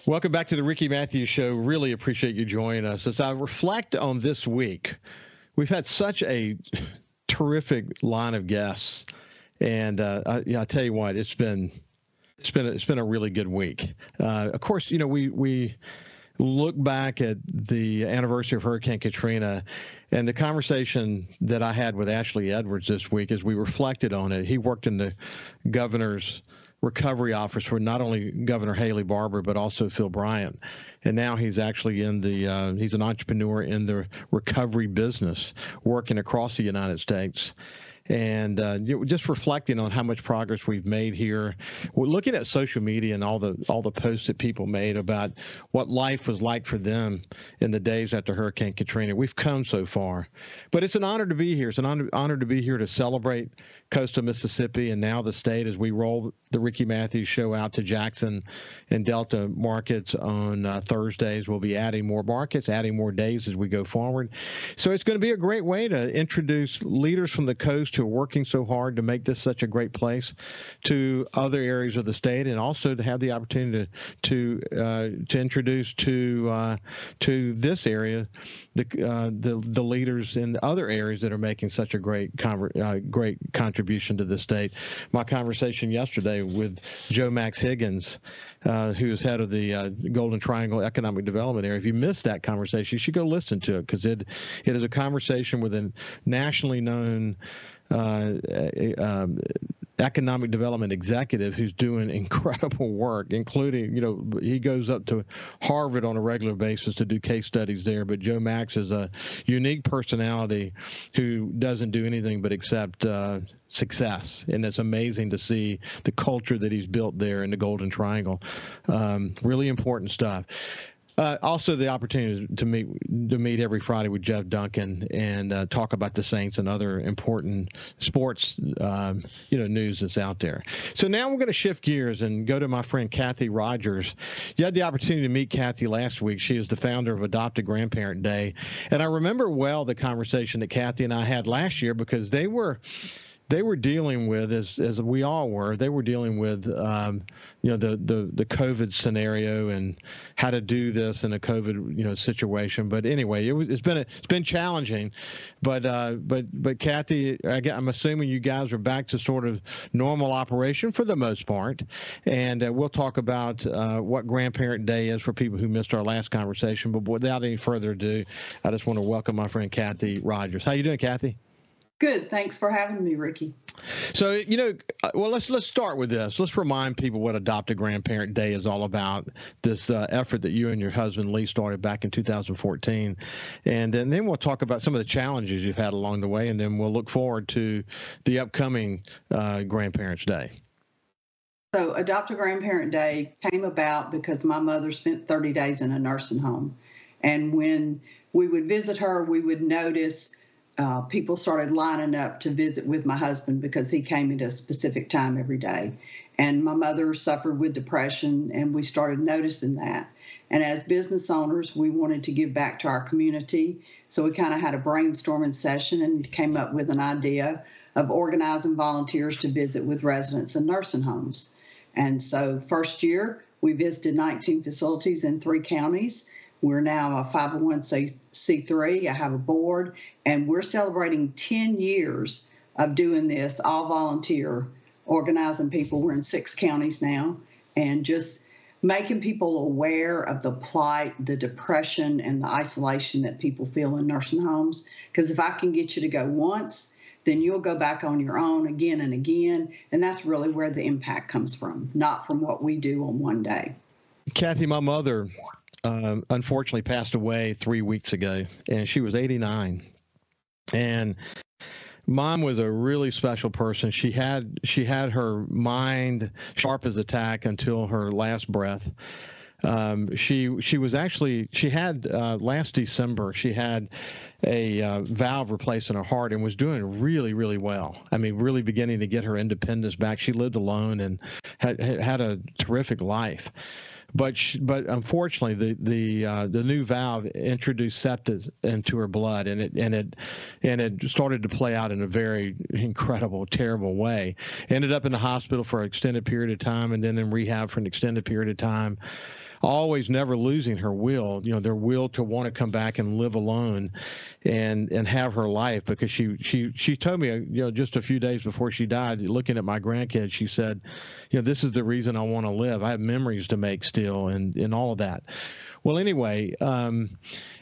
Welcome back to the Ricky Mathews Show. Really appreciate you joining us. As I reflect on this week, we've had such a terrific line of guests, and I tell you what, it's been a really good week. Of course, we look back at the anniversary of Hurricane Katrina, and the conversation that I had with Ashley Edwards this week as we reflected on it. He worked in the governor's recovery office for not only Governor Haley Barbour, but also Phil Bryant. And now he's actually he's an entrepreneur in the recovery business, working across the United States. And just reflecting on how much progress we've made here. We're looking at social media and all the posts that people made about what life was like for them in the days after Hurricane Katrina. We've come so far, but it's an honor to be here. It's an honor to be here to celebrate coastal Mississippi and now the state as we roll the Ricky Mathews Show out to Jackson and Delta markets on Thursdays. We'll be adding more markets, adding more days as we go forward. So it's going to be a great way to introduce leaders from the coast who are working so hard to make this such a great place to other areas of the state, and also to have the opportunity to introduce to this area the leaders in other areas that are making such a great contribution to the state. My conversation yesterday with Joe Max Higgins, who is head of the Golden Triangle Economic Development Area. If you missed that conversation, you should go listen to it, because it is a conversation with a nationally known economic development executive who's doing incredible work, including, he goes up to Harvard on a regular basis to do case studies there. But Joe Max is a unique personality who doesn't do anything but accept success. And it's amazing to see the culture that he's built there in the Golden Triangle. Really important stuff. Also, the opportunity to meet every Friday with Jeff Duncan and talk about the Saints and other important sports, news that's out there. So now we're going to shift gears and go to my friend Kathy Rogers. You had the opportunity to meet Kathy last week. She is the founder of Adopt A Grandparent Day, and I remember well the conversation that Kathy and I had last year, because they were dealing with, as we all were, they were dealing with, the COVID scenario and how to do this in a COVID, situation. But anyway, it's been challenging, but Kathy, I'm assuming you guys are back to sort of normal operation for the most part, and we'll talk about what Grandparent Day is for people who missed our last conversation. But without any further ado, I just want to welcome my friend Kathy Rogers. How you doing, Kathy? Good. Thanks for having me, Ricky. So, well, let's start with this. Let's remind people what Adopt a Grandparent Day is all about, this effort that you and your husband, Lee, started back in 2014. And then we'll talk about some of the challenges you've had along the way, and then we'll look forward to the upcoming Grandparents' Day. So Adopt a Grandparent Day came about because my mother spent 30 days in a nursing home. And when we would visit her, we would notice people started lining up to visit with my husband because he came at a specific time every day. And my mother suffered with depression, and we started noticing that. And as business owners, we wanted to give back to our community. So we kind of had a brainstorming session and came up with an idea of organizing volunteers to visit with residents in nursing homes. And so first year, we visited 19 facilities in 3 counties. We're now a 501c3. I have a board, and we're celebrating 10 years of doing this, all volunteer, organizing people. We're in 6 counties now, and just making people aware of the plight, the depression, and the isolation that people feel in nursing homes. Because if I can get you to go once, then you'll go back on your own again and again, and that's really where the impact comes from, not from what we do on one day. Kathy, my mother unfortunately passed away 3 weeks ago, and she was 89. And Mom was a really special person. She had her mind sharp as a tack until her last breath. She had last December, she had a valve replaced in her heart and was doing really, really well. I mean, really beginning to get her independence back. She lived alone and had a terrific life. But unfortunately, the new valve introduced sepsis into her blood, and it started to play out in a very incredible, terrible way. Ended up in the hospital for an extended period of time, and then in rehab for an extended period of time. always never losing her will, their will to want to come back and live alone and have her life, because she told me, just a few days before she died, looking at my grandkids, she said, this is the reason I want to live. I have memories to make still, and all of that. Well, anyway,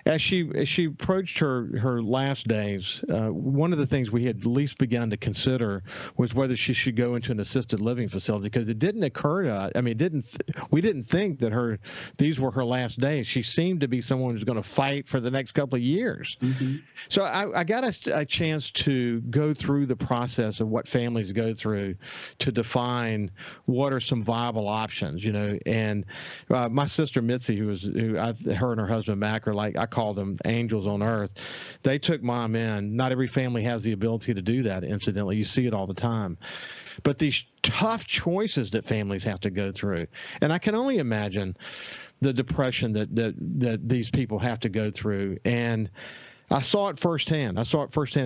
as she approached her last days, one of the things we had at least begun to consider was whether she should go into an assisted living facility, because it didn't occur to us. I mean, we didn't think that these were her last days. She seemed to be someone who's going to fight for the next couple of years. Mm-hmm. So I got a chance to go through the process of what families go through to define what are some viable options, and my sister Mitzi, her and her husband Mac are like, I call them angels on earth. They took Mom in. Not every family has the ability to do that, incidentally. You see it all the time. But these tough choices that families have to go through. And I can only imagine the depression that these people have to go through. And I saw it firsthand.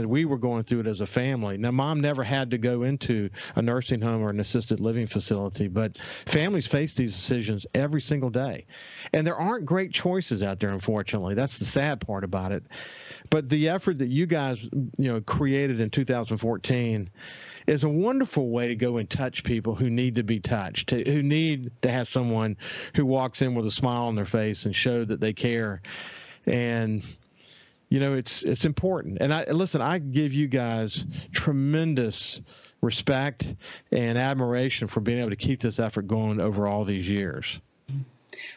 We were going through it as a family. Now, Mom never had to go into a nursing home or an assisted living facility, but families face these decisions every single day. And there aren't great choices out there, unfortunately. That's the sad part about it. But the effort that you guys, created in 2014 is a wonderful way to go and touch people who need to be touched, who need to have someone who walks in with a smile on their face and show that they care. And it's important. And I give you guys tremendous respect and admiration for being able to keep this effort going over all these years.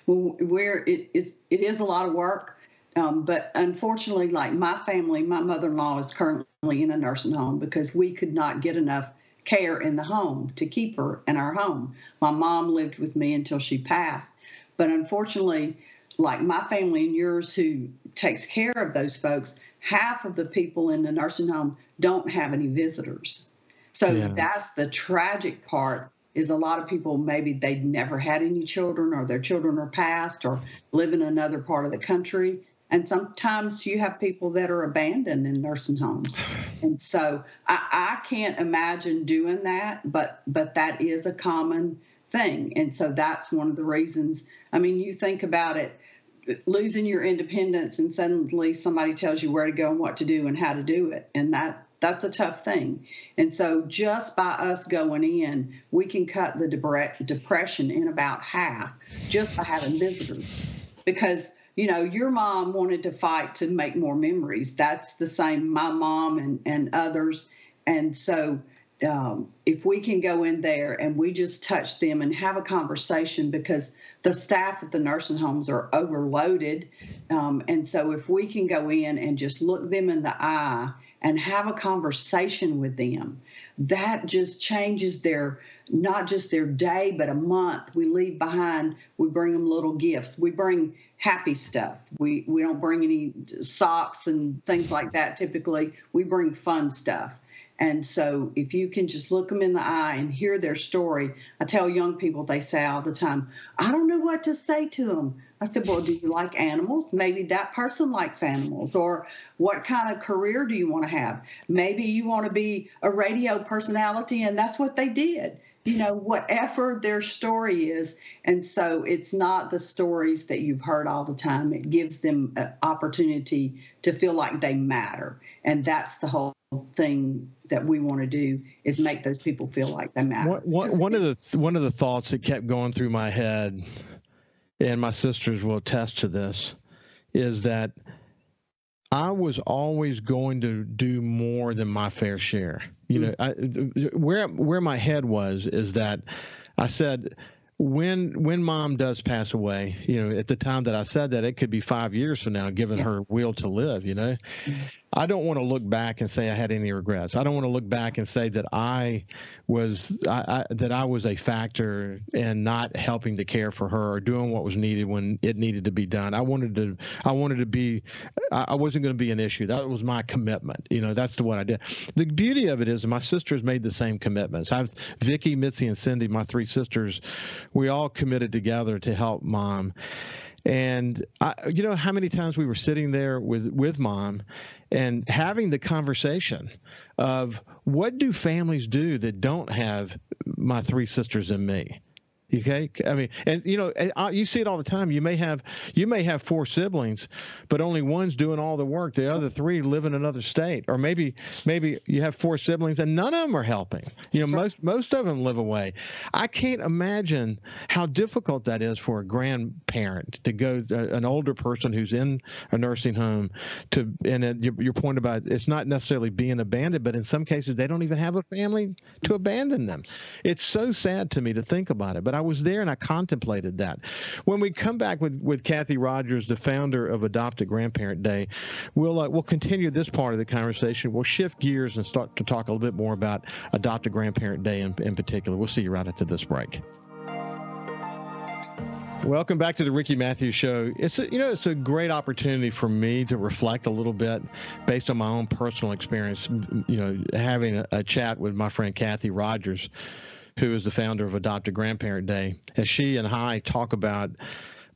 Well, it is a lot of work, but unfortunately, like my family, my mother-in-law is currently in a nursing home because we could not get enough care in the home to keep her in our home. My mom lived with me until she passed, but unfortunately, like my family and yours who takes care of those folks, half of the people in the nursing home don't have any visitors. So That's the tragic part, is a lot of people, maybe they'd never had any children, or their children are passed or live in another part of the country. And sometimes you have people that are abandoned in nursing homes. And so I can't imagine doing that, but that is a common thing. And so that's one of the reasons. I mean, you think about it, losing your independence and suddenly somebody tells you where to go and what to do and how to do it. And that's a tough thing. And so just by us going in, we can cut the depression in about half just by having visitors. Because, your mom wanted to fight to make more memories. That's the same, my mom and others. And so if we can go in there and we just touch them and have a conversation, because the staff at the nursing homes are overloaded. And so if we can go in and just look them in the eye and have a conversation with them, that just changes not just their day, but a month. We leave behind, we bring them little gifts. We bring happy stuff. We don't bring any socks and things like that typically. We bring fun stuff. And so if you can just look them in the eye and hear their story, I tell young people, they say all the time, I don't know what to say to them. I said, well, do you like animals? Maybe that person likes animals. Or what kind of career do you want to have? Maybe you want to be a radio personality, and that's what they did. Whatever their story is. And so it's not the stories that you've heard all the time. It gives them an opportunity to feel like they matter. And that's the whole thing that we want to do, is make those people feel like they matter. One of the thoughts that kept going through my head, and my sisters will attest to this, is that I was always going to do more than my fair share. Where my head was is that I said, when Mom does pass away, at the time that I said that, it could be 5 years from now, given her will to live, I don't want to look back and say I had any regrets. I don't want to look back and say that I was a factor in not helping to care for her or doing what was needed when it needed to be done. I wasn't going to be an issue. That was my commitment. That's what I did. The beauty of it is my sisters made the same commitments. Vicky, Mitzi, and Cindy, my three sisters, we all committed together to help Mom. And how many times we were sitting there with Mom and having the conversation of, what do families do that don't have my three sisters and me? Okay, I mean, and you see it all the time. You may have four siblings, but only one's doing all the work. The other three live in another state, or maybe you have four siblings and none of them are helping. Most of them live away. I can't imagine how difficult that is for a grandparent to go, an older person who's in a nursing home, your point about it's not necessarily being abandoned, but in some cases they don't even have a family to abandon them. It's so sad to me to think about it, but I was there and I contemplated that. When we come back with Kathy Rogers, the founder of Adopt A Grandparent Day, we'll continue this part of the conversation. We'll shift gears and start to talk a little bit more about Adopt A Grandparent Day in particular. We'll see you right after this break. Welcome back to the Ricky Mathews Show. It's a great opportunity for me to reflect a little bit based on my own personal experience, having a chat with my friend Kathy Rogers, who is the founder of Adopt A Grandparent Day, as she and I talk about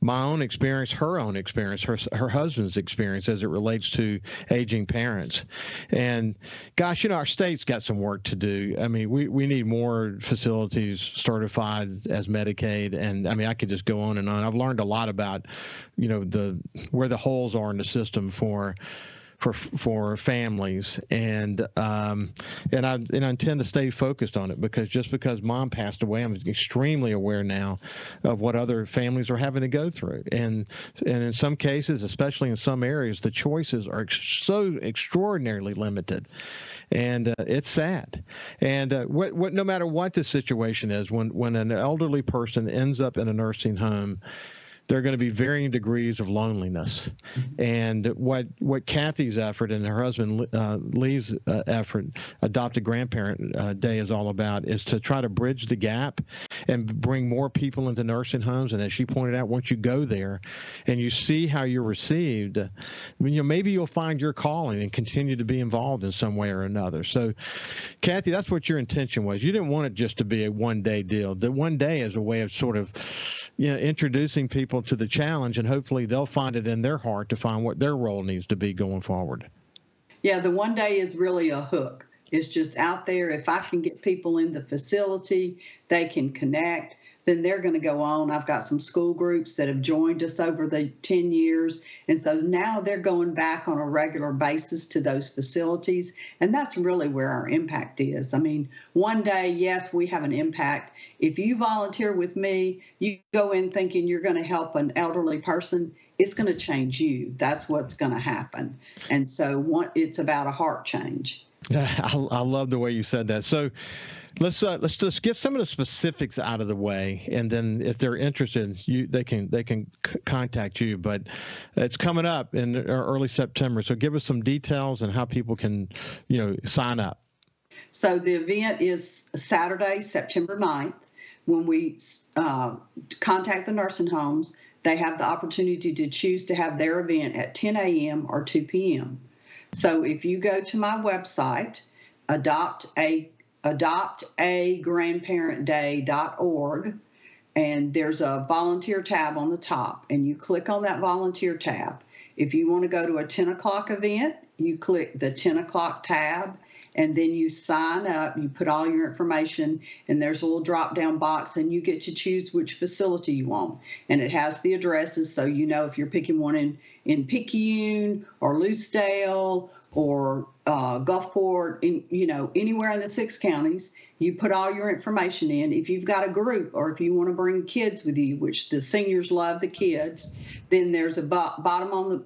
my own experience, her own experience, her husband's experience as it relates to aging parents. And gosh, our state's got some work to do. I mean, we need more facilities certified as Medicaid. And I mean, I could just go on and on. I've learned a lot about, where the holes are in the system for families, and I intend to stay focused on it, because mom passed away, I'm extremely aware now of what other families are having to go through, and in some cases, especially in some areas, the choices are so extraordinarily limited, and it's sad. And what no matter what the situation is, when an elderly person ends up in a nursing home, there are going to be varying degrees of loneliness. And what Kathy's effort and her husband Lee's effort, Adopt A Grandparent Day, is all about, is to try to bridge the gap and bring more people into nursing homes. And as she pointed out, once you go there and you see how you're received, maybe you'll find your calling and continue to be involved in some way or another. So, Kathy, that's what your intention was. You didn't want it just to be a one-day deal. The one day is a way of sort of introducing people to the challenge, and hopefully they'll find it in their heart to find what their role needs to be going forward. Yeah, the one day is really a hook. It's just out there. If I can get people in the facility, they can connect, then they're going to go on. I've got some school groups that have joined us over the 10 years. And so now they're going back on a regular basis to those facilities. And that's really where our impact is. I mean, one day, yes, we have an impact. If you volunteer with me, you go in thinking you're going to help an elderly person, it's going to change you. That's what's going to happen. And so it's about a heart change. I love the way you said that. So let's just get some of the specifics out of the way, and then if they're interested, they can contact you. But it's coming up in early September, so give us some details and how people can sign up. So the event is Saturday, September 9th. When we contact the nursing homes, they have the opportunity to choose to have their event at 10 a.m. or 2 p.m. So if you go to my website, adoptagrandparentday.org, and there's a volunteer tab on the top, and you click on that volunteer tab. If you want to go to a 10 o'clock event, you click the 10 o'clock tab, and then you sign up, you put all your information, and there's a little drop-down box, and you get to choose which facility you want. And it has the addresses, so if you're picking one in Picayune or Lucedale or Gulfport, anywhere in the 6 counties, you put all your information in. If you've got a group, or if you want to bring kids with you, which the seniors love the kids, then there's a button on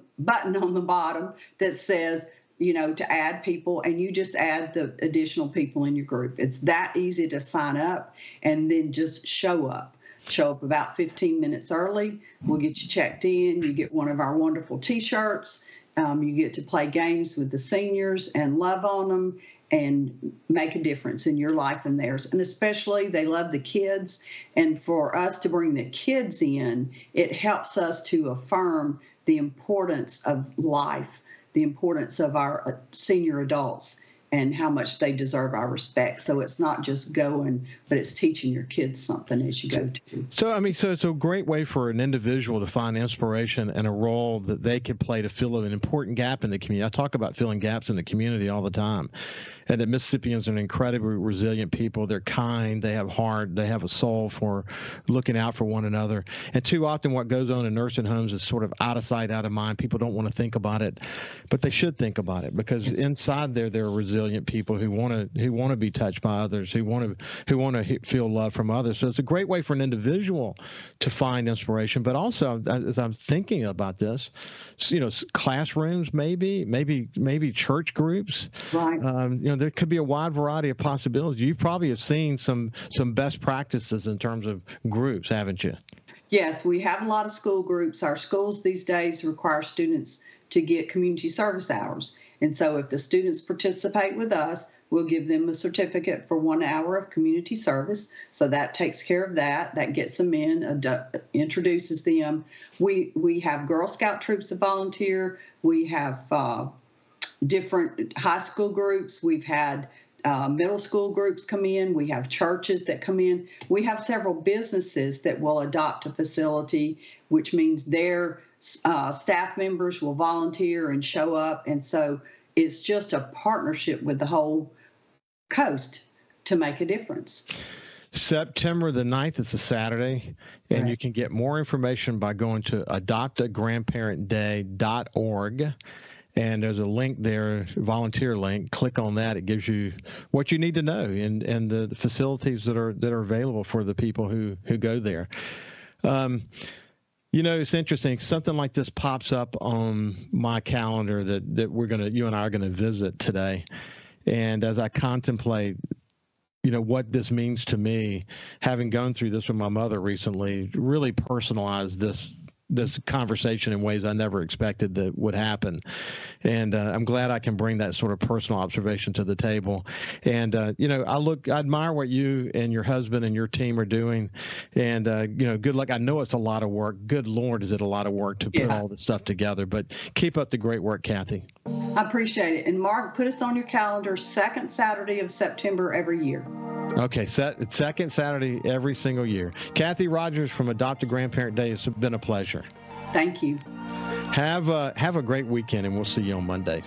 the bottom that says, to add people, and you just add the additional people in your group. It's that easy to sign up, and then just show up. Show up about 15 minutes early. We'll get you checked in. You get one of our wonderful T-shirts. You get to play games with the seniors and love on them and make a difference in your life and theirs. And especially, they love the kids. And for us to bring the kids in, it helps us to affirm the importance of life, the importance of our senior adults. and how much they deserve our respect. So it's not just going, but it's teaching your kids something as you go to. So it's a great way for an individual to find inspiration and a role that they could play to fill an important gap in the community. I talk about filling gaps in the community all the time. And that Mississippians are an incredibly resilient people. They're kind, they have heart, they have a soul for looking out for one another. And too often what goes on in nursing homes is sort of out of sight, out of mind. People don't want to think about it, but they should think about it, because inside there are resilient people who want to be touched by others, who want to feel love from others. So it's a great way for an individual to find inspiration, but also, as I'm thinking about this, classrooms, maybe church groups, right? There could be a wide variety of possibilities. You probably have seen some best practices in terms of groups, haven't you? Yes, we have a lot of school groups. Our schools these days require students to get community service hours. And so if the students participate with us, we'll give them a certificate for 1 hour of community service. So that takes care of that. That gets them in, introduces them. We have Girl Scout troops that volunteer. We have different high school groups. We've had middle school groups come in. We have churches that come in. We have several businesses that will adopt a facility, which means their staff members will volunteer and show up. And so it's just a partnership with the whole coast to make a difference. September the 9th is a Saturday, and you can get more information by going to adoptagrandparentday.org. And there's a link there, volunteer link. Click on that. It gives you what you need to know and the facilities that are available for the people who go there. It's interesting. Something like this pops up on my calendar that you and I are gonna visit today. And as I contemplate, what this means to me, having gone through this with my mother recently, really personalized this conversation in ways I never expected that would happen. And I'm glad I can bring that sort of personal observation to the table. And, I admire what you and your husband and your team are doing. And, good luck. I know it's a lot of work. Good Lord, is it a lot of work to put all this stuff together. But keep up the great work, Kathy. I appreciate it. And Mark, put us on your calendar, second Saturday of September every year. Okay, second Saturday every single year. Kathy Rogers from Adopt A Grandparent Day. It's been a pleasure. Thank you. Have a great weekend, and we'll see you on Monday.